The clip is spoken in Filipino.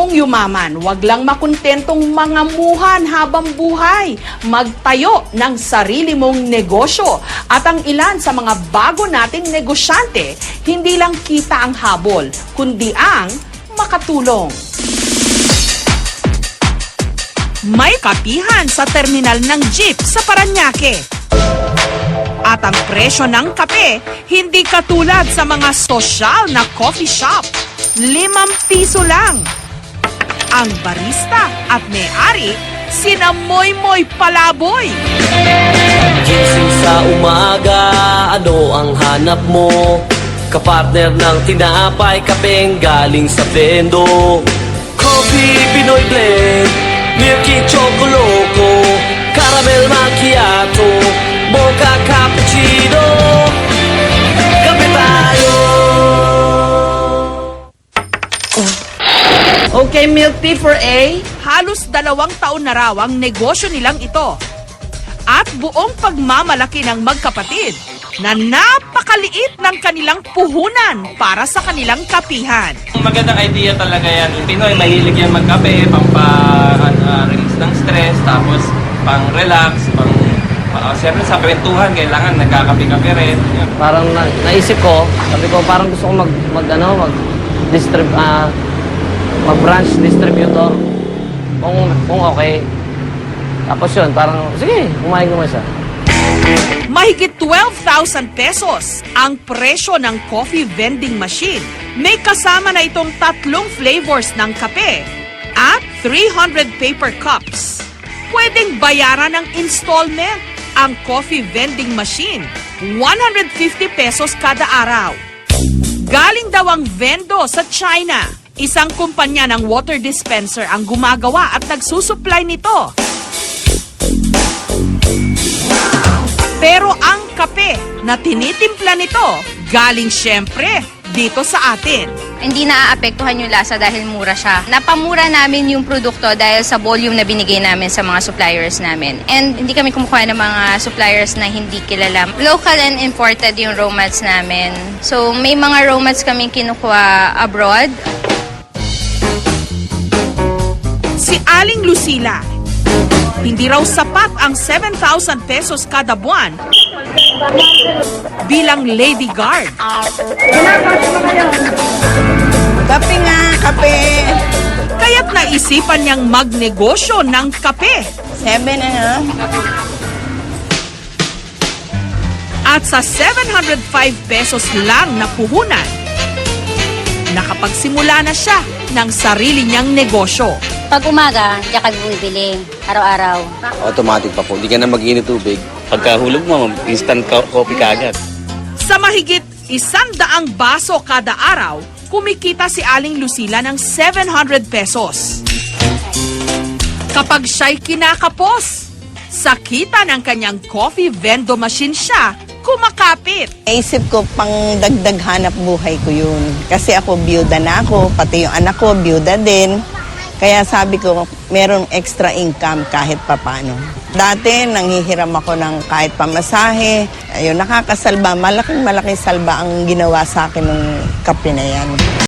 mong yumaman, wag lang makontentong mangamuhan habang buhay. Magtayo ng sarili mong negosyo. At ang ilan sa mga bago nating negosyante, hindi lang kita ang habol, kundi ang makatulong. May kapihan sa terminal ng jeep sa Parañaque. At ang presyo ng kape, hindi katulad sa mga sosyal na coffee shop. 5 piso lang. Ang barista at may-ari, sina Moymoy Palaboy. Gising sa umaga, ano ang hanap mo? Kapartner ng tinapay, kapeng galing sa Vendo. Coffee, Pinoy blend, milky choco loco, caramel macchiato, mocha cappuccino. Kape tayo! Okay, milk tea for A. Halos 2 taon na raw ang negosyo nilang ito. At buong pagmamalaki ng magkapatid na napakaliit ng kanilang puhunan para sa kanilang kapihan. Magandang idea talaga yan. Pinoy, mahilig yan magkape, pang-release ng stress, tapos pang-relax, siyempre sa kwentuhan, kailangan nagkakape-kape rin. Parang naisip ko, sabi ko parang gusto ko mag-branch distributor kung okay. Tapos yun, parang sige, kumain siya. Mahigit 12,000 pesos ang presyo ng coffee vending machine. May kasama na itong 3 flavors ng kape at 300 paper cups. Pwedeng bayaran ng installment ang coffee vending machine. 150 pesos kada araw. Galing daw ang Vendo sa China. Isang kumpanya ng water dispenser ang gumagawa at nagsusupply nito. Pero ang kape na tinitimpla nito, galing syempre dito sa atin. Hindi naaapektuhan yung lasa dahil mura siya. Napamura namin yung produkto dahil sa volume na binigay namin sa mga suppliers namin. And hindi kami kumukuha ng mga suppliers na hindi kilala. Local and imported yung raw mats namin. So may mga raw mats kaming kinukuha abroad. Si Aling Lucila, hindi raw sapat ang 7,000 pesos kada buwan bilang lady guard. Kape nga, kape. Kaya't naisipan niyang magnegosyo ng kape. 7 ano? At sa 705 pesos lang na puhunan, nakapagsimula na siya ng sarili niyang negosyo. Pag umaga, diyan kami bumibili, araw-araw. Automatic pa po, hindi ka na mag-init tubig. Pagkahulog mo, instant coffee ka agad. Sa mahigit 100 baso kada araw, kumikita si Aling Lucila ng 700 pesos. Kapag siya'y kinakapos, sa kita ng kanyang coffee vendo machine siya kumakapit. Naisip ko pang dagdag hanap buhay ko yun. Kasi ako, biyuda na ako, pati yung anak ko, biyuda din. Kaya sabi ko, merong extra income kahit papano. Dati, nanghihiram ako ng kahit pamasahe. Ayun, nakakasalba. Malaking salba ang ginawa sa akin ng kape na yan.